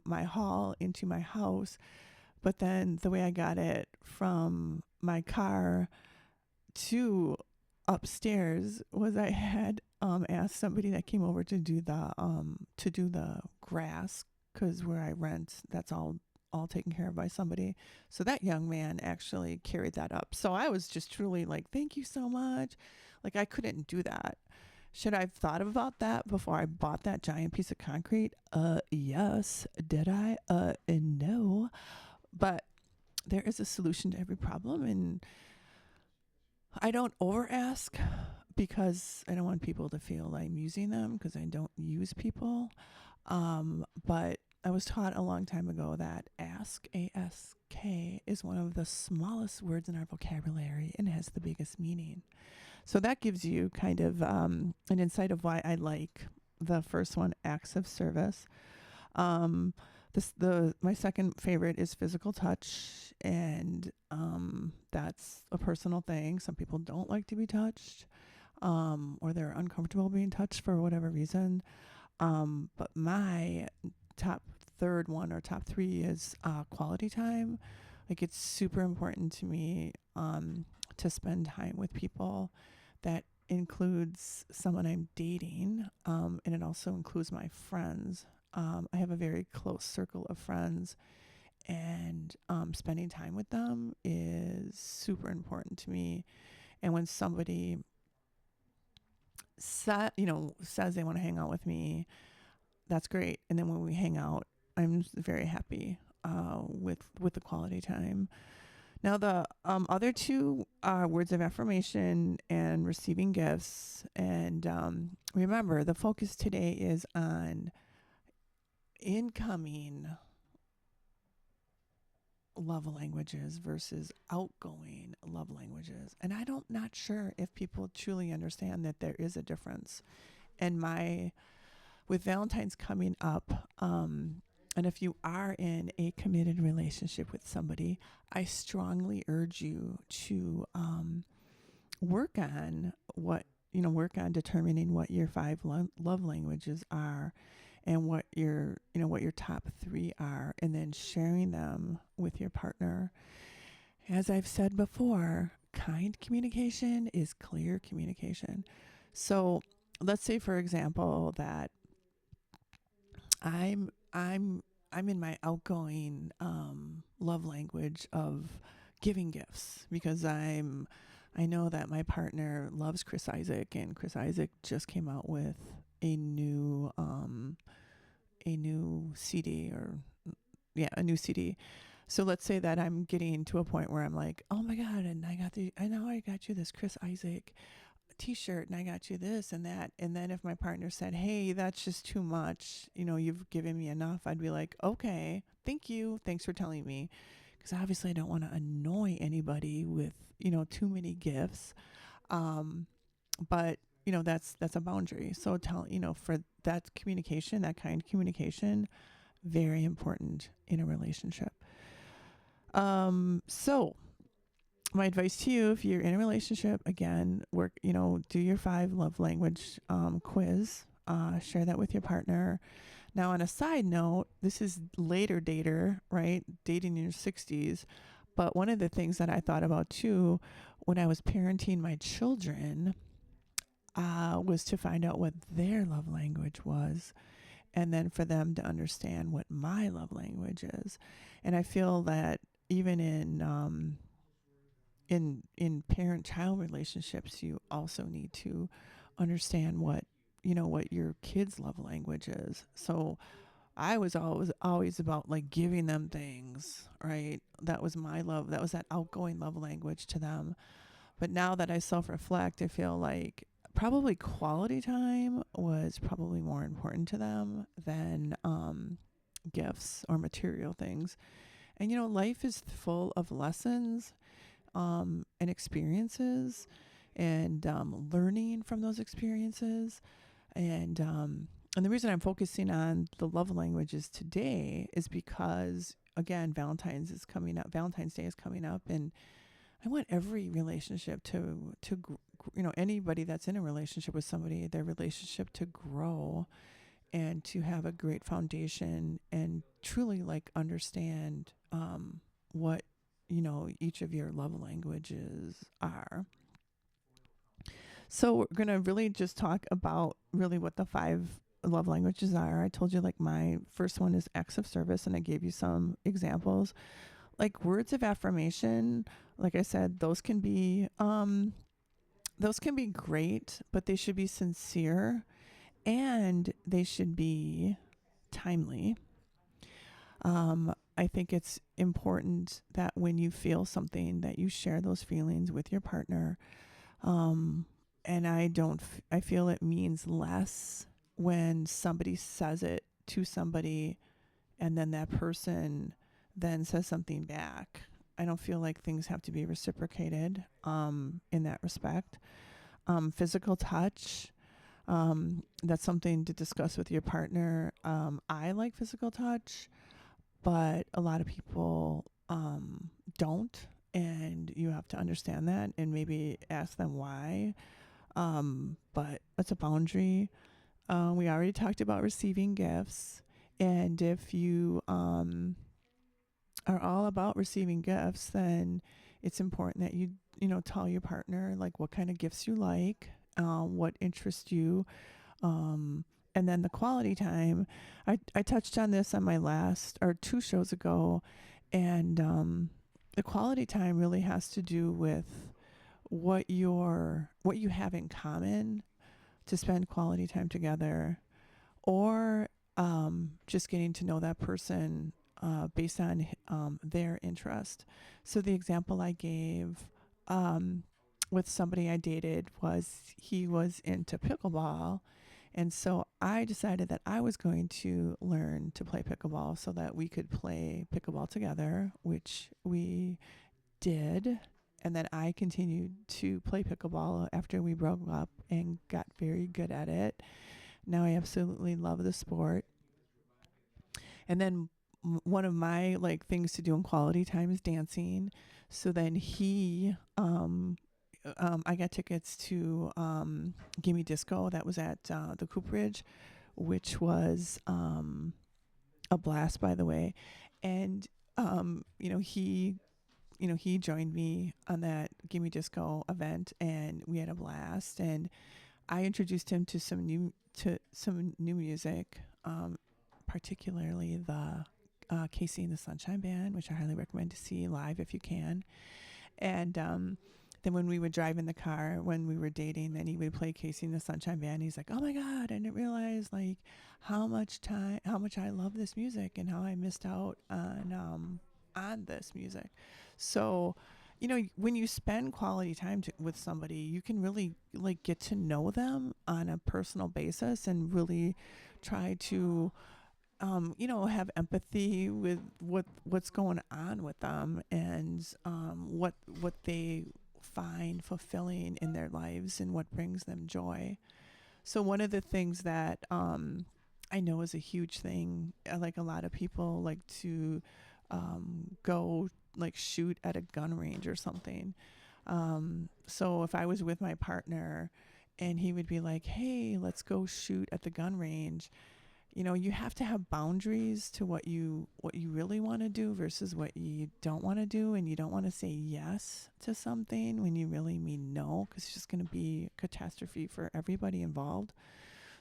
my hall into my house. But then the way I got it from my car to upstairs was I had asked somebody that came over to do the grass, because where I rent, that's all taken care of by somebody. So that young man actually carried that up. So I was just truly like, thank you so much. Like, I couldn't do that. Should I have thought about that before I bought that giant piece of concrete? Yes. Did I? No. But there is a solution to every problem, and I don't over ask because I don't want people to feel I'm using them, because I don't use people. But I was taught a long time ago that ask, A-S-K, is one of the smallest words in our vocabulary and has the biggest meaning. So that gives you kind of an insight of why I like the first one, acts of service. Um, my second favorite is physical touch, and that's a personal thing. Some people don't like to be touched, or they're uncomfortable being touched for whatever reason. But my top third one or top three is quality time. Like, it's super important to me to spend time with people. That includes someone I'm dating, and it also includes my friends. I have a very close circle of friends, and spending time with them is super important to me. And when somebody says they want to hang out with me, that's great. And then when we hang out, I'm very happy with the quality time. Now, the other two are words of affirmation and receiving gifts. And remember, the focus today is on incoming love languages versus outgoing love languages. And I'm not sure if people truly understand that there is a difference. And with Valentine's coming up, and if you are in a committed relationship with somebody, I strongly urge you to work on work on determining what your five love languages are, and what your top three are, and then sharing them with your partner. As I've said before, kind communication is clear communication. So let's say, for example, that I'm I'm I'm in my outgoing love language of giving gifts, because I know that my partner loves Chris Isaak, and Chris Isaak just came out with a new CD, or yeah, a new CD. So let's say that I'm getting to a point where I'm like, oh my god, and I know I got you this Chris Isaak t-shirt, and I got you this and that. And then if my partner said, hey, that's just too much, you've given me enough, I'd be like, okay, thank you, thanks for telling me, because obviously I don't want to annoy anybody with too many gifts. But that's a boundary. So for that communication, that kind of communication, very important in a relationship. So my advice to you, if you're in a relationship, again, do your 5 love language quiz. Share that with your partner. Now, on a side note, this is later dater, right? Dating in your 60s. But one of the things that I thought about too, when I was parenting my children, was to find out what their love language was, and then for them to understand what my love language is. And I feel that even in parent-child relationships, you also need to understand what your kids' love language is. So I was always about like giving them things, right? That was my love. That was that outgoing love language to them. But now that I self-reflect, I feel like probably quality time was probably more important to them than gifts or material things. And life is full of lessons and experiences, and learning from those experiences. And the reason I'm focusing on the love languages today is because, again, Valentine's Day is coming up, and I want every relationship anybody that's in a relationship with somebody, their relationship to grow and to have a great foundation and truly like understand what each of your love languages are. So we're going to really just talk about really what the 5 love languages are. I told you like my first one is acts of service, and I gave you some examples. Like words of affirmation, like I said, those can be great, but they should be sincere and they should be timely. I think it's important that when you feel something that you share those feelings with your partner. And I feel it means less when somebody says it to somebody and then that person then says something back. I don't feel like things have to be reciprocated in that respect. Physical touch, that's something to discuss with your partner. I like physical touch, but a lot of people don't. And you have to understand that and maybe ask them why. But that's a boundary. We already talked about receiving gifts. And if you are all about receiving gifts, then it's important that you tell your partner like what kind of gifts you like, what interests you. And then the quality time. I touched on this on my last or 2 shows ago. And the quality time really has to do with what you have in common to spend quality time together, or just getting to know that person based on their interest. So the example I gave with somebody I dated was he was into pickleball. And so I decided that I was going to learn to play pickleball so that we could play pickleball together, which we did. And then I continued to play pickleball after we broke up and got very good at it. Now I absolutely love the sport. And then one of my like things to do in quality time is dancing. So then I got tickets to Gimme Disco that was at the Cooperage, which was a blast, by the way. And he joined me on that Gimme Disco event, and we had a blast. And I introduced him to some new music, particularly the Casey and the Sunshine Band, which I highly recommend to see live if you can. And then when we would drive in the car when we were dating, then he would play Casey and the Sunshine Band. He's like, "Oh my God, I didn't realize like how much I love this music and how I missed out on this music." So, when you spend quality time with somebody, you can really like get to know them on a personal basis and really try to have empathy with what's going on with them, and what they find fulfilling in their lives and what brings them joy. So one of the things that I know is a huge thing, like a lot of people like to go like shoot at a gun range or something. So if I was with my partner and he would be like, "Hey, let's go shoot at the gun range," you have to have boundaries to what you really want to do versus what you don't want to do. And you don't want to say yes to something when you really mean no, because it's just going to be a catastrophe for everybody involved.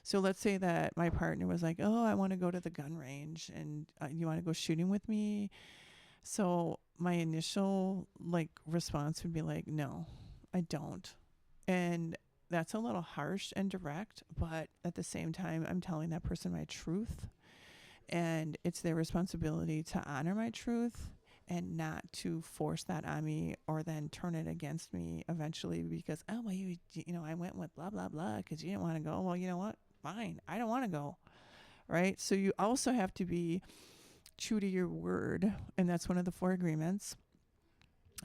So let's say that my partner was like, "Oh, I want to go to the gun range, and you want to go shooting with me?" So my initial like response would be like, "No, I don't." And that's a little harsh and direct, but at the same time, I'm telling that person my truth. And it's their responsibility to honor my truth and not to force that on me or then turn it against me eventually because, "Oh, well, I went with blah, blah, blah because you didn't want to go." Well, you know what? Fine. I don't want to go. Right. So you also have to be true to your word. And that's one of the 4 agreements.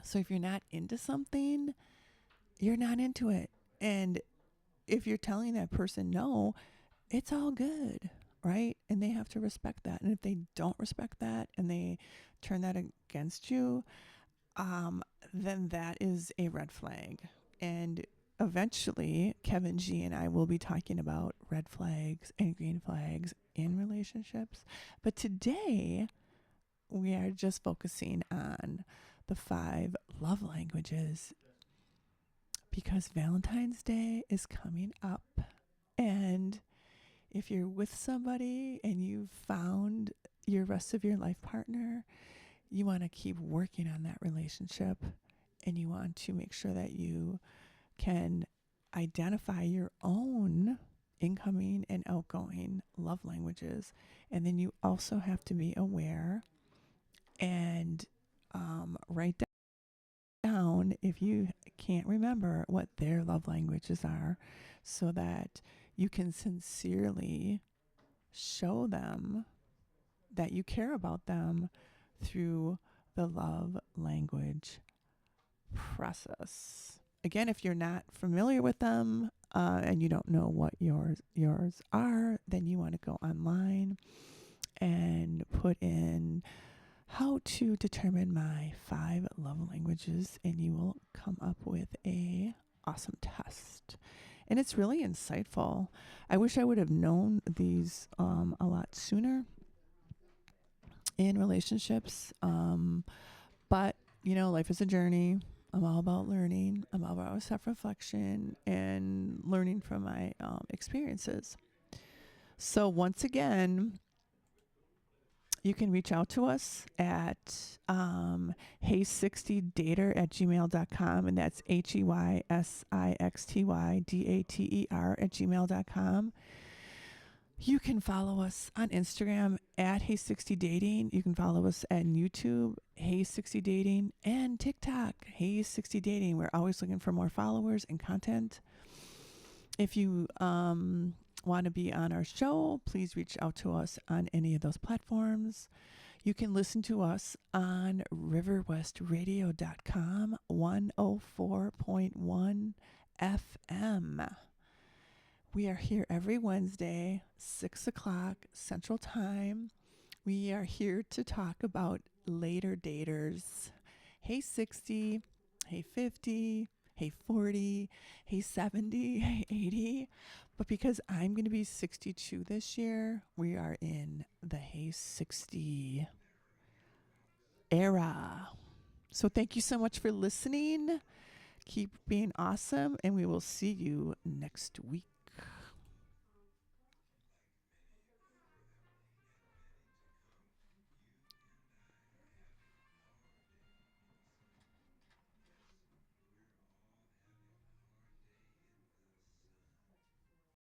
So if you're not into something, you're not into it. And if you're telling that person no, it's all good, right? And they have to respect that. And if they don't respect that and they turn that against you, then that is a red flag. And eventually, Kevin G and I will be talking about red flags and green flags in relationships. But today, we are just focusing on the 5 love languages because Valentine's Day is coming up. And if you're with somebody and you've found your rest of your life partner, you want to keep working on that relationship and you want to make sure that you can identify your own incoming and outgoing love languages. And then you also have to be aware and write down, if you can't remember, what their love languages are so that you can sincerely show them that you care about them through the love language process. Again, if you're not familiar with them and you don't know what yours are, then you want to go online and put in how to determine my 5 love languages, and you will come up with a awesome test. And it's really insightful. I wish I would have known these a lot sooner in relationships. But, life is a journey. I'm all about learning. I'm all about self-reflection and learning from my experiences. So once again, you can reach out to us at hey60dater@gmail.com, and that's HEYSIXTYDATER@gmail.com. You can follow us on Instagram at Hey60Dating. You can follow us on YouTube, Hey60Dating, and TikTok, Hey60Dating. We're always looking for more followers and content. If you want to be on our show, please reach out to us on any of those platforms. You can listen to us on riverwestradio.com, 104.1 FM. We are here every Wednesday, 6 o'clock Central Time. We are here to talk about later daters. Hey 60, hey 50, hey 40, hey 70, hey 80. But because I'm going to be 62 this year, we are in the Hey 60 era. So thank you so much for listening. Keep being awesome, and we will see you next week.